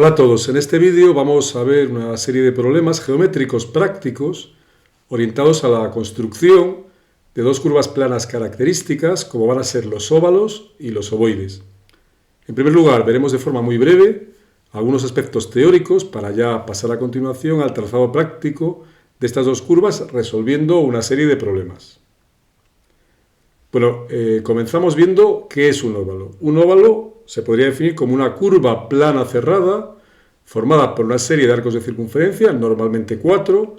Hola a todos, en este vídeo vamos a ver una serie de problemas geométricos prácticos orientados a la construcción de dos curvas planas características como van a ser los óvalos y los ovoides. En primer lugar, veremos de forma muy breve algunos aspectos teóricos para ya pasar a continuación al trazado práctico de estas dos curvas resolviendo una serie de problemas. Bueno, comenzamos viendo qué es un óvalo. Un óvalo se podría definir como una curva plana cerrada formada por una serie de arcos de circunferencia, normalmente 4,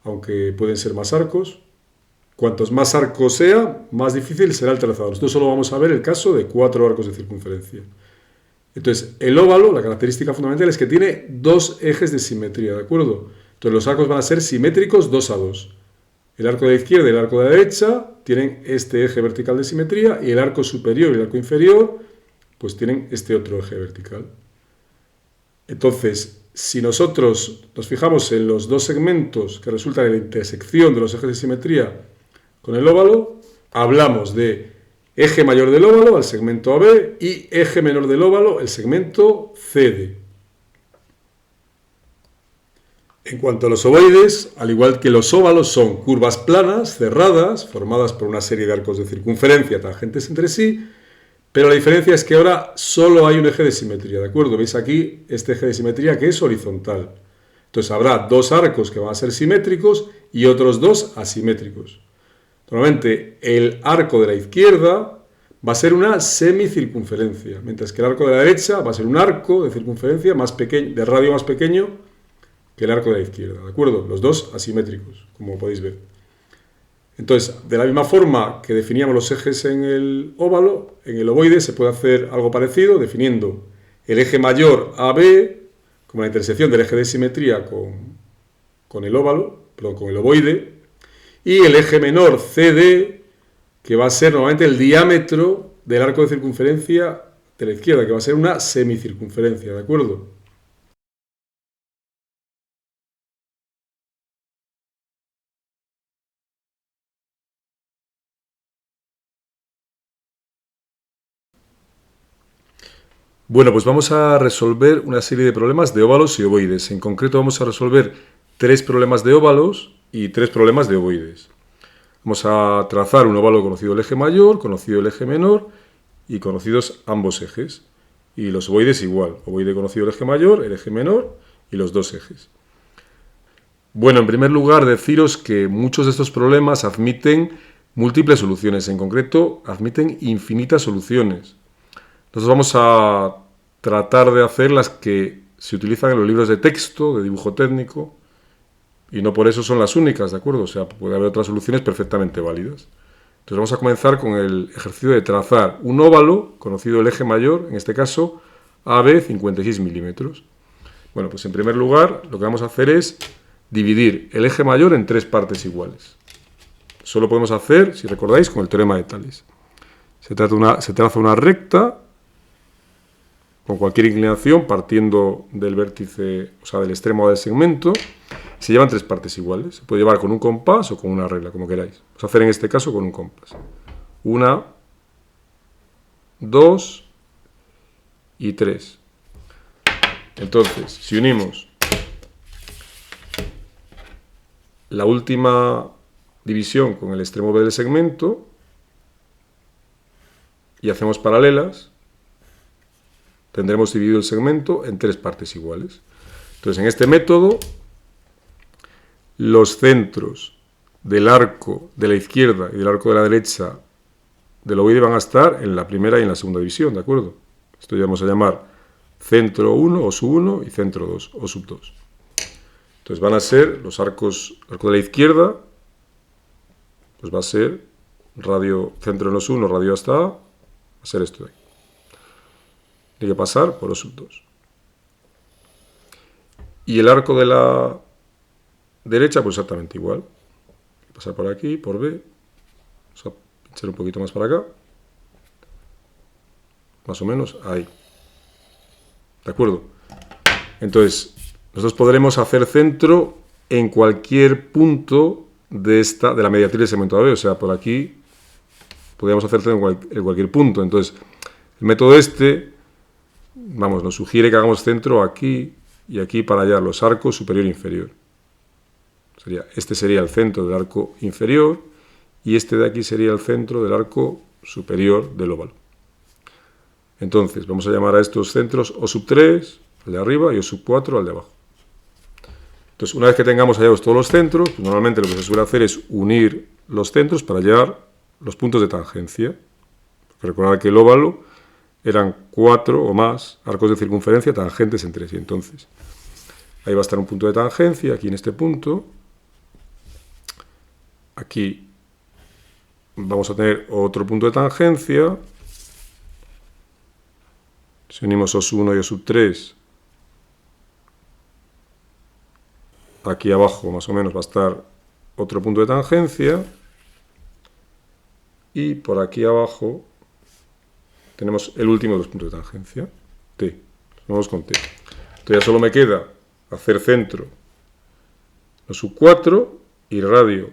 aunque pueden ser más arcos. Cuantos más arcos sea, más difícil será el trazado. Nosotros solo vamos a ver el caso de 4 arcos de circunferencia. Entonces, el óvalo, la característica fundamental es que tiene dos ejes de simetría, ¿de acuerdo? Entonces, los arcos van a ser simétricos 2 a 2. El arco de la izquierda y el arco de la derecha tienen este eje vertical de simetría y el arco superior y el arco inferior pues tienen este otro eje vertical. Entonces, si nosotros nos fijamos en los dos segmentos que resultan de la intersección de los ejes de simetría con el óvalo, hablamos de eje mayor del óvalo, el segmento AB, y eje menor del óvalo, el segmento CD. En cuanto a los ovoides, al igual que los óvalos, son curvas planas, cerradas, formadas por una serie de arcos de circunferencia tangentes entre sí, pero la diferencia es que ahora solo hay un eje de simetría, ¿de acuerdo? Veis aquí este eje de simetría que es horizontal. Entonces habrá dos arcos que van a ser simétricos y otros dos asimétricos. Normalmente el arco de la izquierda va a ser una semicircunferencia, mientras que el arco de la derecha va a ser un arco de circunferencia más pequeño, de radio más pequeño que el arco de la izquierda, ¿de acuerdo? Los dos asimétricos, como podéis ver. Entonces, de la misma forma que definíamos los ejes en el óvalo, en el ovoide se puede hacer algo parecido, definiendo el eje mayor AB como la intersección del eje de simetría con el óvalo, perdón, con el ovoide, y el eje menor CD, que va a ser normalmente el diámetro del arco de circunferencia de la izquierda, que va a ser una semicircunferencia, ¿de acuerdo? Bueno, pues vamos a resolver una serie de problemas de óvalos y ovoides. En concreto vamos a resolver 3 problemas de óvalos y 3 problemas de ovoides. Vamos a trazar un óvalo conocido el eje mayor, conocido el eje menor y conocidos ambos ejes. Y los ovoides igual, ovoide conocido el eje mayor, el eje menor y los dos ejes. Bueno, en primer lugar deciros que muchos de estos problemas admiten múltiples soluciones, en concreto admiten infinitas soluciones. Nosotros vamos a tratar de hacer las que se utilizan en los libros de texto, de dibujo técnico, y no por eso son las únicas, ¿de acuerdo? O sea, puede haber otras soluciones perfectamente válidas. Entonces vamos a comenzar con el ejercicio de trazar un óvalo, conocido el eje mayor, en este caso AB 56 milímetros. Bueno, pues en primer lugar lo que vamos a hacer es dividir el eje mayor en 3 partes iguales. Eso lo podemos hacer, si recordáis, con el teorema de Tales. Se traza una recta con cualquier inclinación, partiendo del vértice, o sea, del extremo del segmento, se llevan 3 partes iguales. Se puede llevar con un compás o con una regla, como queráis. Vamos a hacer en este caso con un compás. 1, 2 y 3. Entonces, si unimos la última división con el extremo B del segmento y hacemos paralelas, tendremos dividido el segmento en 3 partes iguales. Entonces, en este método, los centros del arco de la izquierda y del arco de la derecha del ovoide van a estar en la primera y en la segunda división, ¿de acuerdo? Esto ya vamos a llamar centro 1 o sub 1 y centro 2 o sub 2. Entonces van a ser los arcos, el arco de la izquierda, pues va a ser radio centro menos 1, radio hasta A, va a ser esto de aquí. Tiene que pasar por O sub 2. Y el arco de la derecha, pues exactamente igual. Pasar por aquí, por B. Vamos a pinchar un poquito más para acá. Más o menos ahí. ¿De acuerdo? Entonces, nosotros podremos hacer centro en cualquier punto de la mediatriz del segmento AB. O sea, por aquí podríamos hacer centro en cualquier punto. Entonces, el método vamos, nos sugiere que hagamos centro aquí y aquí para hallar los arcos superior e inferior. Este sería el centro del arco inferior y este de aquí sería el centro del arco superior del óvalo. Entonces, vamos a llamar a estos centros O3, al de arriba, y O4, al de abajo. Entonces, una vez que tengamos hallados todos los centros, pues normalmente lo que se suele hacer es unir los centros para hallar los puntos de tangencia. Recordad que el óvalo eran 4 o más arcos de circunferencia tangentes entre sí. Entonces, ahí va a estar un punto de tangencia, aquí en este punto. Aquí vamos a tener otro punto de tangencia. Si unimos OS1 y OS3, aquí abajo más o menos va a estar otro punto de tangencia. Y por aquí abajo tenemos el último de los puntos de tangencia, T. Vamos con T. Entonces ya solo me queda hacer centro OS4 y radio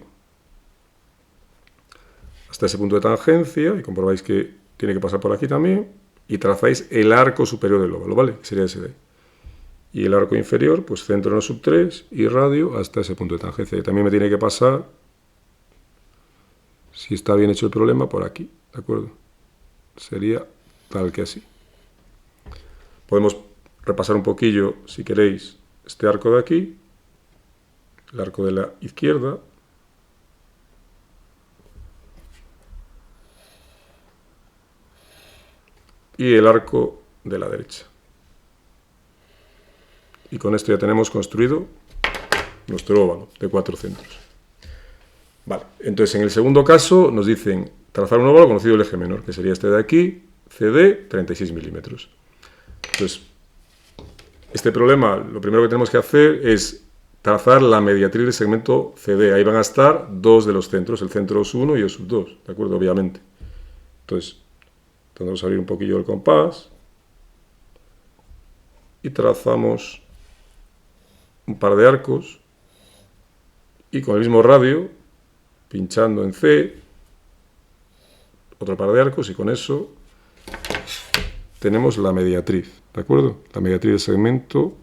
hasta ese punto de tangencia, y comprobáis que tiene que pasar por aquí también, y trazáis el arco superior del óvalo, ¿vale? Sería ese de ahí. Y el arco inferior, pues centro en OS3 y radio hasta ese punto de tangencia. Y también me tiene que pasar, si está bien hecho el problema, por aquí, ¿de acuerdo? Sería tal que así. Podemos repasar un poquillo, si queréis, este arco de aquí, el arco de la izquierda, y el arco de la derecha. Y con esto ya tenemos construido nuestro óvalo de 4 centros. Vale, entonces en el segundo caso nos dicen trazar un óvalo conocido el eje menor, que sería este de aquí, CD, 36 milímetros. Entonces, este problema, lo primero que tenemos que hacer es trazar la mediatriz del segmento CD. Ahí van a estar dos de los centros, el centro OS1 y OS2, ¿de acuerdo? Obviamente. Entonces, tendremos que abrir un poquillo el compás y trazamos un par de arcos y con el mismo radio, pinchando en C, otro par de arcos, y con eso tenemos la mediatriz, ¿de acuerdo? La mediatriz del segmento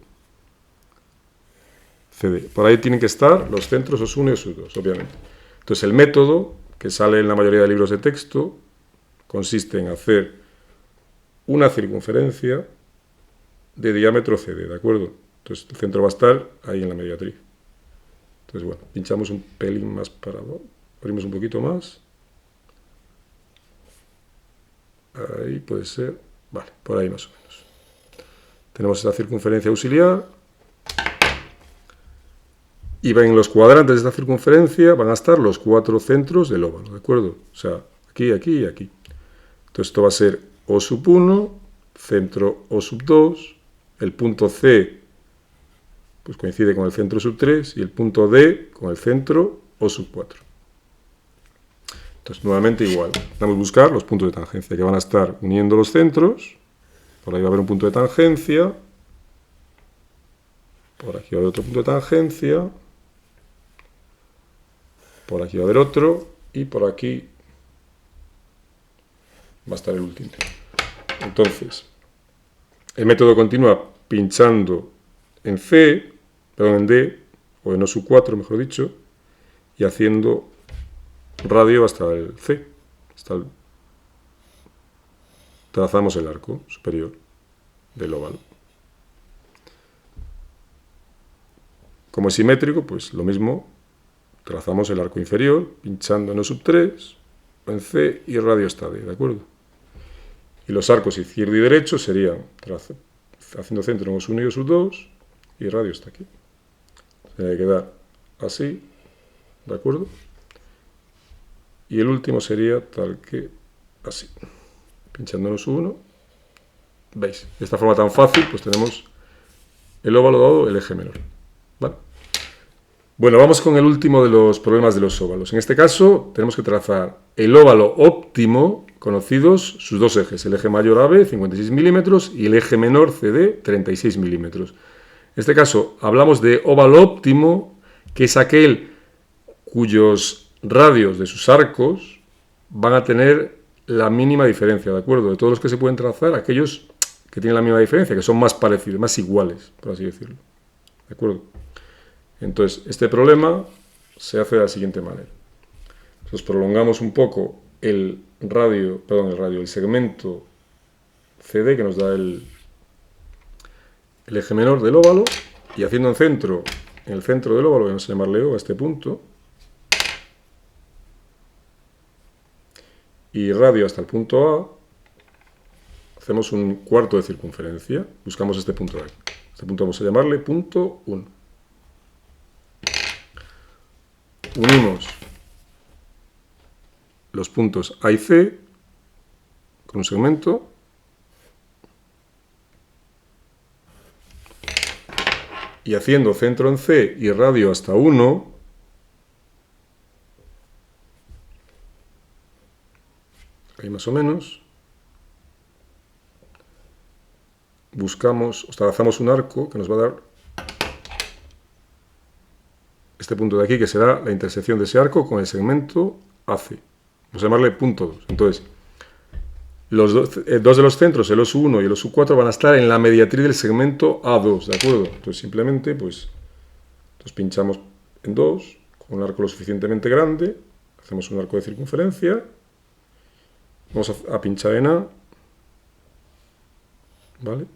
CD. Por ahí tienen que estar los centros OS1 y OS2, obviamente. Entonces el método, que sale en la mayoría de libros de texto, consiste en hacer una circunferencia de diámetro CD, ¿de acuerdo? Entonces el centro va a estar ahí en la mediatriz. Entonces, bueno, pinchamos un pelín más para abajo, abrimos un poquito más. Ahí puede ser, vale, por ahí más o menos. Tenemos esta circunferencia auxiliar. Y en los cuadrantes de esta circunferencia van a estar los 4 centros del óvalo, ¿de acuerdo? O sea, aquí, aquí y aquí. Entonces esto va a ser O1, centro O2, el punto C pues coincide con el centro OS3 y el punto D con el centro O4. Entonces nuevamente igual, vamos a buscar los puntos de tangencia que van a estar uniendo los centros. Por ahí va a haber un punto de tangencia, por aquí va a haber otro punto de tangencia, por aquí va a haber otro, y por aquí va a estar el último. Entonces, el método continúa pinchando en C, perdón, en D, o en OS4, mejor dicho, y haciendo radio hasta el C. Trazamos el arco superior del óvalo. Como es simétrico, pues lo mismo, trazamos el arco inferior, pinchando en O3, en C y radio hasta D, ¿de acuerdo? Y los arcos izquierdo y derecho serían haciendo centro en OS1 y OS2 y radio hasta aquí. Tiene que quedar así, ¿de acuerdo? Y el último sería tal que así, pinchando en OS1. ¿Veis? De esta forma tan fácil, pues tenemos el óvalo dado el eje menor. ¿Vale? Bueno, vamos con el último de los problemas de los óvalos. En este caso, tenemos que trazar el óvalo óptimo, conocidos sus dos ejes, el eje mayor AB, 56 milímetros, y el eje menor CD, 36 milímetros. En este caso, hablamos de óvalo óptimo, que es aquel cuyos radios de sus arcos van a tener la mínima diferencia, ¿de acuerdo? De todos los que se pueden trazar, aquellos que tienen la misma diferencia, que son más parecidos, más iguales, por así decirlo. ¿De acuerdo? Entonces, este problema se hace de la siguiente manera. Entonces, prolongamos un poco el segmento CD, que nos da el eje menor del óvalo, y haciendo en el centro del óvalo, vamos a llamarle O a este punto, y radio hasta el punto A, hacemos un cuarto de circunferencia, buscamos este punto de aquí. Este punto vamos a llamarle punto 1. Unimos los puntos A y C con un segmento y haciendo centro en C y radio hasta 1, ahí más o menos, buscamos, o trazamos un arco que nos va a dar este punto de aquí, que será la intersección de ese arco con el segmento AC. Vamos a llamarle punto 2. Entonces, dos de los centros, el OSU 1 y el OSU 4, van a estar en la mediatriz del segmento A2, ¿de acuerdo? Entonces, simplemente, pues, pinchamos en 2, con un arco lo suficientemente grande, hacemos un arco de circunferencia, vamos a pinchar en A, ¿vale?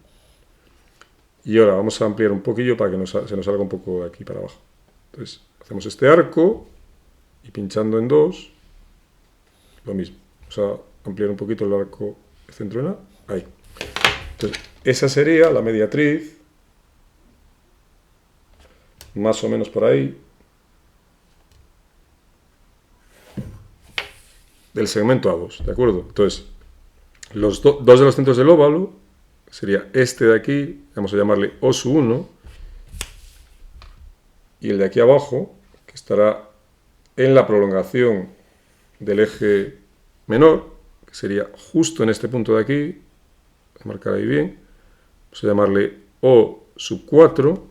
Y ahora vamos a ampliar un poquillo para que se nos salga un poco de aquí para abajo. Entonces, hacemos este arco y pinchando en 2, lo mismo. Vamos a ampliar un poquito el arco de centro en A. Ahí. Entonces, esa sería la mediatriz, más o menos por ahí, del segmento A2, ¿de acuerdo? Entonces, dos de los centros del óvalo sería este de aquí, vamos a llamarle OSU 1, y el de aquí abajo, que estará en la prolongación del eje menor, que sería justo en este punto de aquí, voy a marcar ahí bien, vamos a llamarle O sub 4,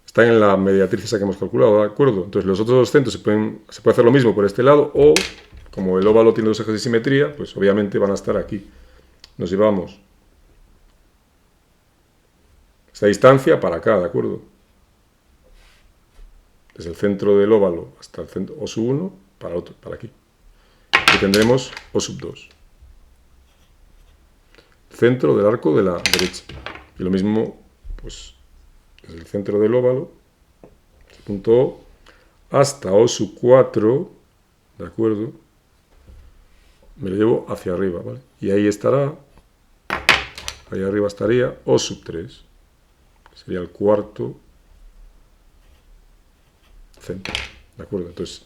está en la mediatriz esa que hemos calculado, ¿de acuerdo? Entonces los otros dos centros se puede hacer lo mismo por este lado, o como el óvalo tiene dos ejes de simetría, pues obviamente van a estar aquí. Nos llevamos esta distancia para acá, ¿de acuerdo? Desde el centro del óvalo hasta el centro O sub 1 para aquí. Y tendremos O sub 2. Centro del arco de la derecha. Y lo mismo, pues, desde el centro del óvalo, el punto O, hasta O sub 4, ¿de acuerdo? Me lo llevo hacia arriba, ¿vale? Y ahí estará, ahí arriba estaría O sub 3. Sería el cuarto centro, ¿de acuerdo? Entonces,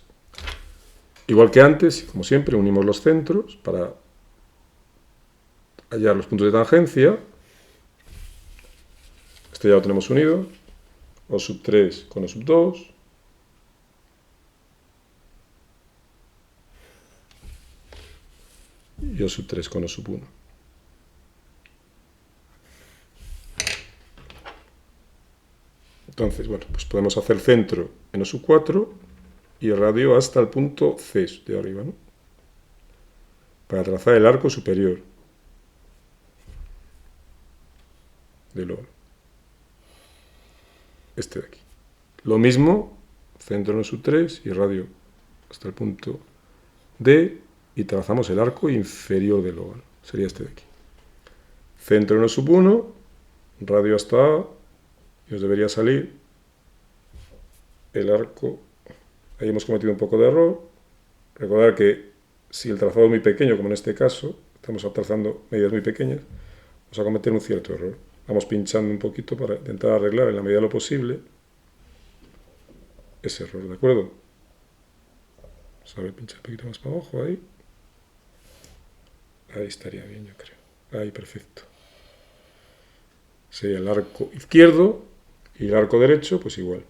igual que antes, como siempre, unimos los centros para hallar los puntos de tangencia. Este ya lo tenemos unido, O sub 3 con O sub 2. Y O sub 3 con O sub 1. Entonces, bueno, pues podemos hacer centro en O sub 4 y radio hasta el punto C de arriba, ¿no? Para trazar el arco superior del óvalo. Este de aquí. Lo mismo, centro en O sub 3 y radio hasta el punto D y trazamos el arco inferior del óvalo. Sería este de aquí. Centro en O sub 1, radio hasta A, y nos debería salir el arco. Ahí hemos cometido un poco de error. Recordar que si el trazado es muy pequeño, como en este caso, estamos trazando medidas muy pequeñas, vamos a cometer un cierto error. Vamos pinchando un poquito para intentar arreglar en la medida de lo posible ese error, ¿de acuerdo? Vamos a ver, pinchar un poquito más para abajo, ahí. Ahí estaría bien, yo creo. Ahí, perfecto. Sería el arco izquierdo y el arco derecho, pues igual.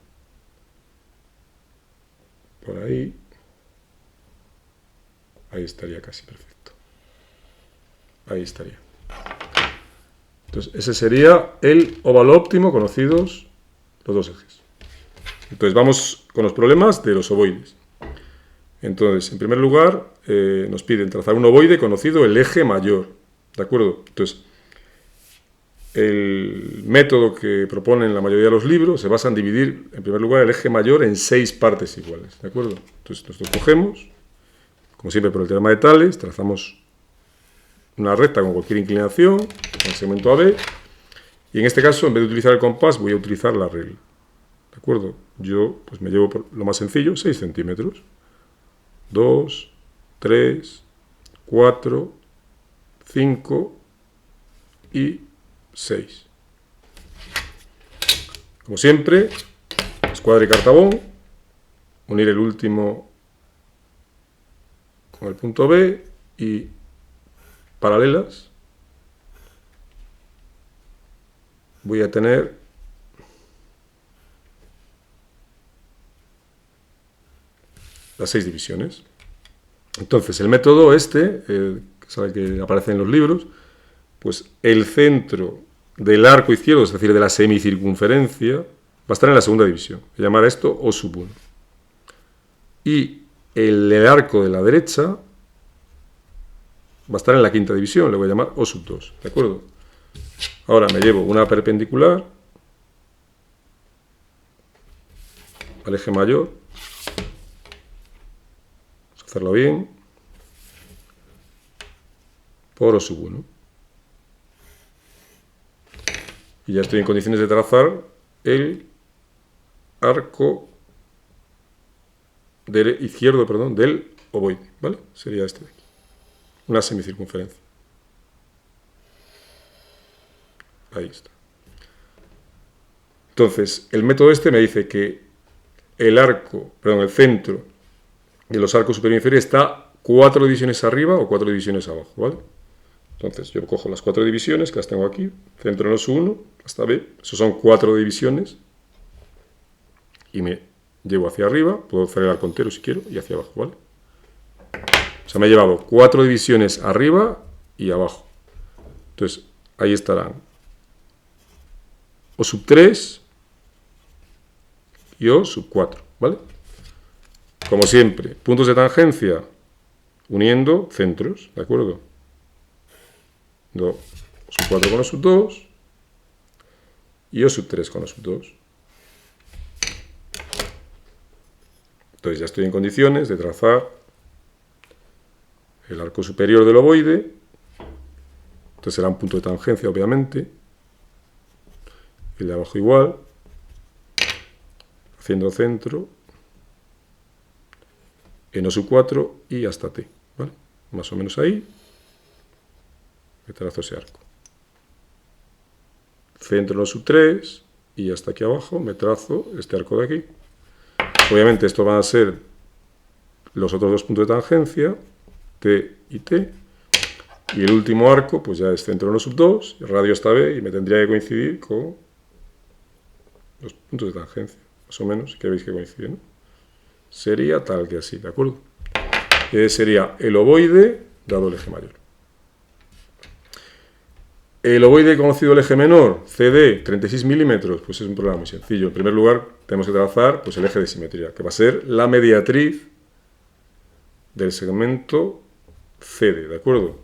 Por ahí. Ahí estaría casi perfecto. Ahí estaría. Entonces, ese sería el óvalo óptimo, conocidos los dos ejes. Entonces, vamos con los problemas de los ovoides. Entonces, en primer lugar, nos piden trazar un ovoide conocido el eje mayor. ¿De acuerdo? Entonces, el método que proponen la mayoría de los libros se basa en dividir, en primer lugar, el eje mayor en 6 partes iguales, ¿de acuerdo? Entonces, nosotros cogemos, como siempre por el teorema de Tales, trazamos una recta con cualquier inclinación, con el segmento AB, y en este caso, en vez de utilizar el compás, voy a utilizar la regla, ¿de acuerdo? Yo pues me llevo por lo más sencillo, 6 centímetros. 2, 3, 4, 5 y 6. Como siempre, escuadra y cartabón, unir el último con el punto B y paralelas. Voy a tener las 6 divisiones. Entonces, el método este, que es el que aparece en los libros, pues el centro del arco izquierdo, es decir, de la semicircunferencia, va a estar en la segunda división. Voy a llamar a esto O sub 1. Y el arco de la derecha va a estar en la quinta división, le voy a llamar O sub 2, ¿de acuerdo? Ahora me llevo una perpendicular al eje mayor, vamos a hacerlo bien, por O sub 1. Y ya estoy en condiciones de trazar el arco izquierdo, perdón, del ovoide, ¿vale? Sería este de aquí, una semicircunferencia. Ahí está. Entonces, el método este me dice que el centro de los arcos superior e inferior está 4 divisiones arriba o 4 divisiones abajo, ¿vale? Entonces, yo cojo las 4 divisiones, que las tengo aquí, centro en OSU 1, hasta B, eso son 4 divisiones, y me llevo hacia arriba, puedo hacer el arco entero si quiero, y hacia abajo, ¿vale? O sea, me he llevado 4 divisiones arriba y abajo. Entonces, ahí estarán O sub 3 y O sub 4, ¿vale? Como siempre, puntos de tangencia uniendo centros, ¿de acuerdo? O sub 4 con O sub 2 y O sub 3 con O sub 2. Entonces ya estoy en condiciones de trazar el arco superior del ovoide. Entonces será un punto de tangencia, obviamente. El de abajo igual. Haciendo centro. En O sub 4 y hasta T, ¿vale? Más o menos ahí. Me trazo ese arco. Centro en O sub 3 y hasta aquí abajo me trazo este arco de aquí. Obviamente estos van a ser los otros dos puntos de tangencia, T y T. Y el último arco, pues ya es centro en O sub 2, radio hasta B, y me tendría que coincidir con los puntos de tangencia, más o menos, que veis que coinciden, ¿no? Sería tal que así, ¿de acuerdo? Sería el ovoide dado el eje mayor. El ovoide conocido el eje menor, CD, 36 milímetros, pues es un problema muy sencillo. En primer lugar, tenemos que trazar pues, el eje de simetría, que va a ser la mediatriz del segmento CD, ¿de acuerdo?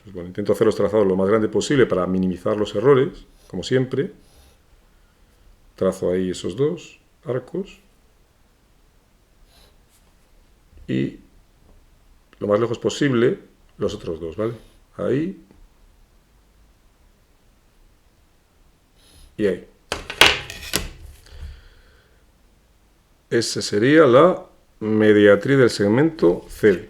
Pues bueno, intento hacer los trazados lo más grande posible para minimizar los errores, como siempre. Trazo ahí esos dos arcos. Y lo más lejos posible los otros dos, ¿vale? Ahí. Y ahí. Esa sería la mediatriz del segmento CD.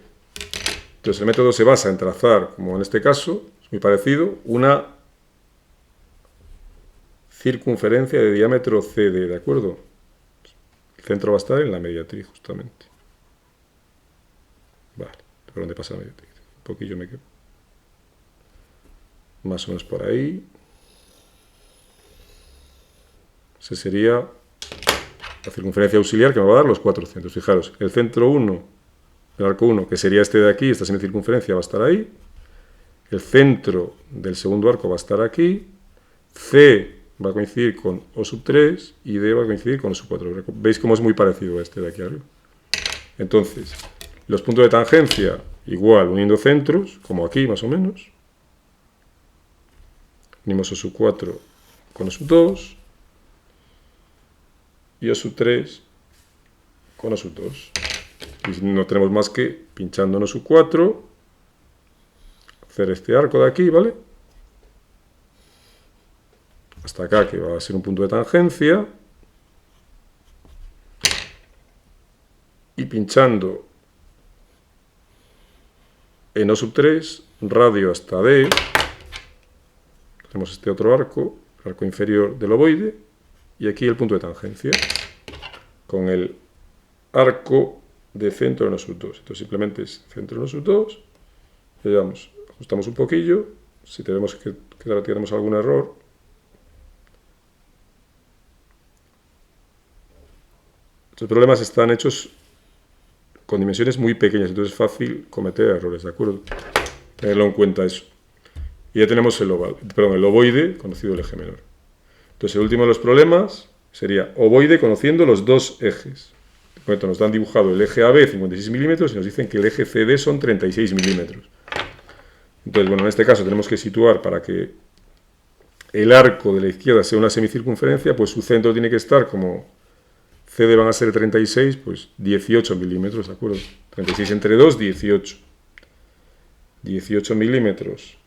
Entonces el método se basa en trazar, como en este caso, es muy parecido, una circunferencia de diámetro CD, ¿de acuerdo? El centro va a estar en la mediatriz, justamente. Vale, ¿por dónde pasa la mediatriz? Un poquillo me quedo. Más o menos por ahí. Esa sería la circunferencia auxiliar que me va a dar los 4 centros. Fijaros, el centro 1, el arco 1, que sería este de aquí, esta semicircunferencia va a estar ahí. El centro del segundo arco va a estar aquí. C va a coincidir con O sub 3 y D va a coincidir con O sub 4. ¿Veis cómo es muy parecido a este de aquí arriba? Entonces, los puntos de tangencia, igual, uniendo centros, como aquí más o menos. unimos O sub 4 con O sub 2 y O sub 3 con O sub 2. Y no tenemos más que, pinchando en O sub 4, hacer este arco de aquí, ¿vale? Hasta acá, que va a ser un punto de tangencia. Y pinchando en O sub 3, radio hasta D, tenemos este otro arco, el arco inferior del ovoide, y aquí el punto de tangencia, con el arco de centro en O sub 2. Entonces simplemente es centro en O sub 2, le damos, ajustamos un poquillo, si tenemos que tenemos algún error, estos problemas están hechos con dimensiones muy pequeñas, entonces es fácil cometer errores, ¿de acuerdo? Tenerlo en cuenta eso. Y ya tenemos el ovoide conocido el eje menor. Entonces el último de los problemas sería ovoide conociendo los dos ejes. De momento nos dan dibujado el eje AB 56 milímetros y nos dicen que el eje CD son 36 milímetros. Entonces, bueno, en este caso tenemos que situar para que el arco de la izquierda sea una semicircunferencia, pues su centro tiene que estar como CD van a ser 36, pues 18 milímetros, ¿de acuerdo? 36 entre 2, 18. 18 milímetros.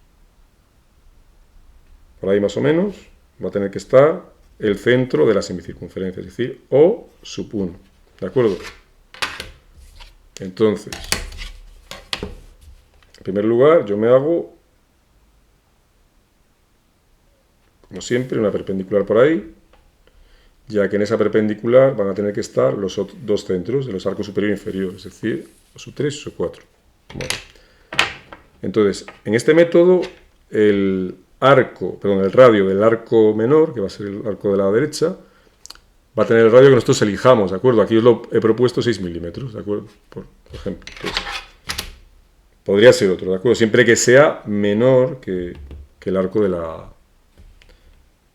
Por ahí más o menos va a tener que estar el centro de la semicircunferencia, es decir, O sub 1, ¿de acuerdo? Entonces, en primer lugar, yo me hago, como siempre, una perpendicular por ahí, ya que en esa perpendicular van a tener que estar los dos centros de los arcos superior e inferior, es decir, O sub 3 y O sub 4. Bueno. Entonces, en este método, el radio del arco menor, que va a ser el arco de la derecha, va a tener el radio que nosotros elijamos, ¿de acuerdo? Aquí os lo he propuesto 6 milímetros, ¿de acuerdo? Por ejemplo. Entonces, podría ser otro, ¿de acuerdo? Siempre que sea menor que el arco de la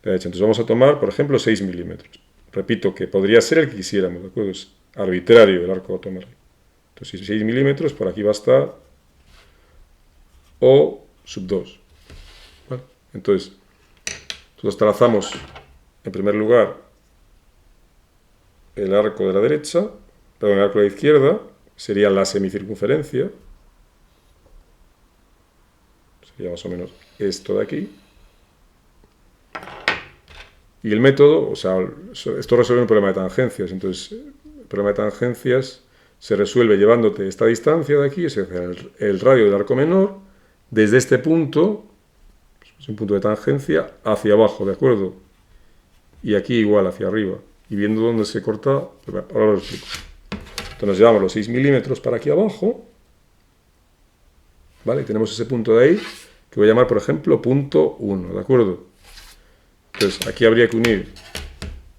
derecha. Entonces vamos a tomar, por ejemplo, 6 milímetros. Repito que podría ser el que quisiéramos, ¿de acuerdo? Es arbitrario el arco a tomar. Entonces 6 milímetros, por aquí va a estar O sub 2. ¿Vale? Entonces, nosotros trazamos, en primer lugar, el arco de la derecha, perdón, el arco de la izquierda, sería la semicircunferencia. Sería más o menos esto de aquí. Y el método, o sea, esto resuelve un problema de tangencias. Entonces, el problema de tangencias se resuelve llevándote esta distancia de aquí, es decir, el radio del arco menor, desde este punto, es un punto de tangencia, hacia abajo, ¿de acuerdo? Y aquí igual, hacia arriba. Y viendo dónde se corta, pues ahora lo explico. Entonces nos llevamos los 6 milímetros para aquí abajo, ¿vale? Y tenemos ese punto de ahí, que voy a llamar, por ejemplo, punto 1, ¿de acuerdo? Entonces, aquí habría que unir,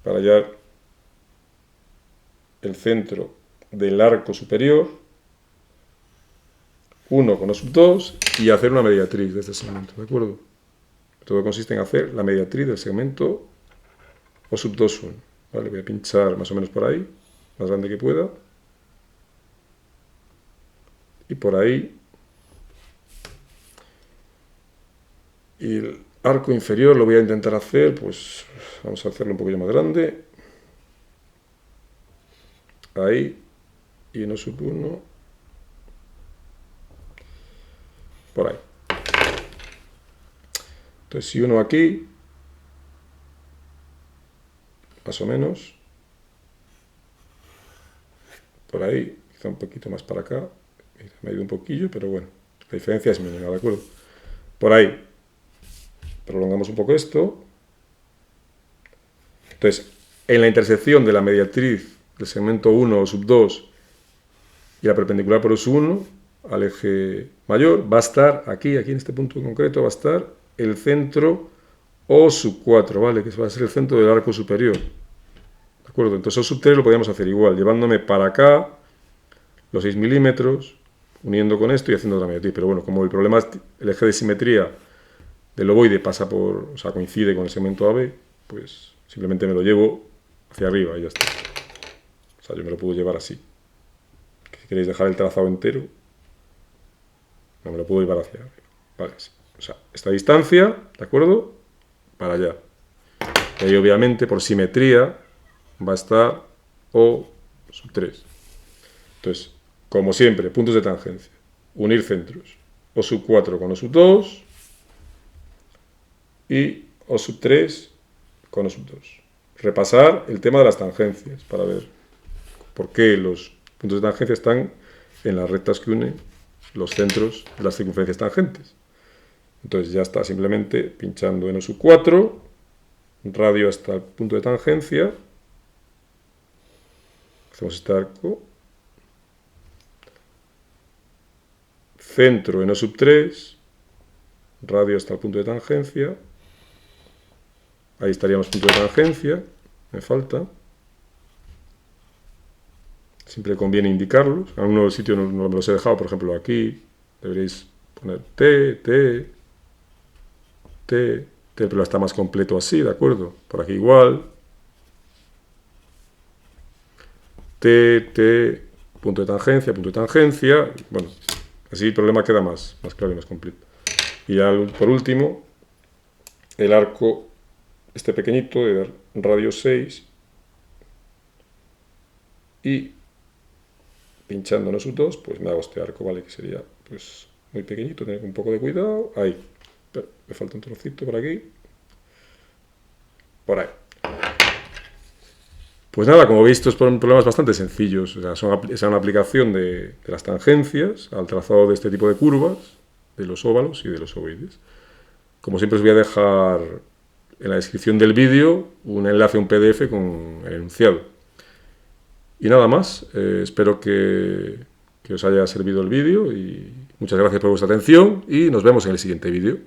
para hallar el centro del arco superior, 1 con O sub 2 y hacer una mediatriz de este segmento, ¿de acuerdo? Todo consiste en hacer la mediatriz del segmento O sub 2, 1. ¿Vale? Voy a pinchar más o menos por ahí, más grande que pueda. Y por ahí. Y el arco inferior lo voy a intentar hacer, pues vamos a hacerlo un poquillo más grande. Ahí. Y en O sub 1. Por ahí. Entonces, si uno aquí, más o menos, por ahí, quizá un poquito más para acá, me ha ido un poquillo, pero bueno, la diferencia es mínima, ¿de acuerdo? Por ahí, prolongamos un poco esto. Entonces, en la intersección de la mediatriz del segmento 1 O sub 2 y la perpendicular por O sub 1 al eje mayor, va a estar aquí en este punto concreto, va a estar el centro O sub 4, ¿vale? Que va a ser el centro del arco superior. ¿De acuerdo? Entonces O sub 3 lo podríamos hacer igual, llevándome para acá los 6 milímetros, uniendo con esto y haciendo otra mediatriz. Pero bueno, como el problema es el eje de simetría del ovoide pasa por, o sea, coincide con el segmento AB, pues simplemente me lo llevo hacia arriba y ya está. O sea, yo me lo puedo llevar así. Si queréis dejar el trazado entero, no me lo puedo llevar hacia arriba. Vale, sí. O sea, esta distancia, ¿de acuerdo? para allá. Y ahí obviamente por simetría va a estar O sub 3. Entonces, como siempre, puntos de tangencia. Unir centros. O sub 4 con O sub 2 y O sub 3 con O sub 2. Repasar el tema de las tangencias para ver por qué los puntos de tangencia están en las rectas que unen los centros de las circunferencias tangentes. Entonces ya está, simplemente pinchando en O sub 4, radio hasta el punto de tangencia, hacemos este arco, centro en O sub 3, radio hasta el punto de tangencia, ahí estaríamos punto de tangencia, me falta. Siempre conviene indicarlos. En algunos sitios no me los he dejado, por ejemplo aquí deberéis poner T, T, T, T, pero está más completo así, ¿de acuerdo? Por aquí igual. T, T, punto de tangencia, punto de tangencia. Bueno, así el problema queda más claro y más completo. Y ya por último, el arco, este pequeñito, de radio 6. Y pinchando en O sub 2, pues me hago este arco, ¿vale? Que sería pues muy pequeñito, tener un poco de cuidado. Ahí. Pero me falta un trocito por aquí. Por ahí. Pues nada, como veis, estos son problemas bastante sencillos. O sea, es una aplicación de las tangencias al trazado de este tipo de curvas, de los óvalos y de los ovoides. Como siempre os voy a dejar en la descripción del vídeo un enlace a un PDF con el enunciado. Y nada más, espero que os haya servido el vídeo y muchas gracias por vuestra atención y nos vemos en el siguiente vídeo.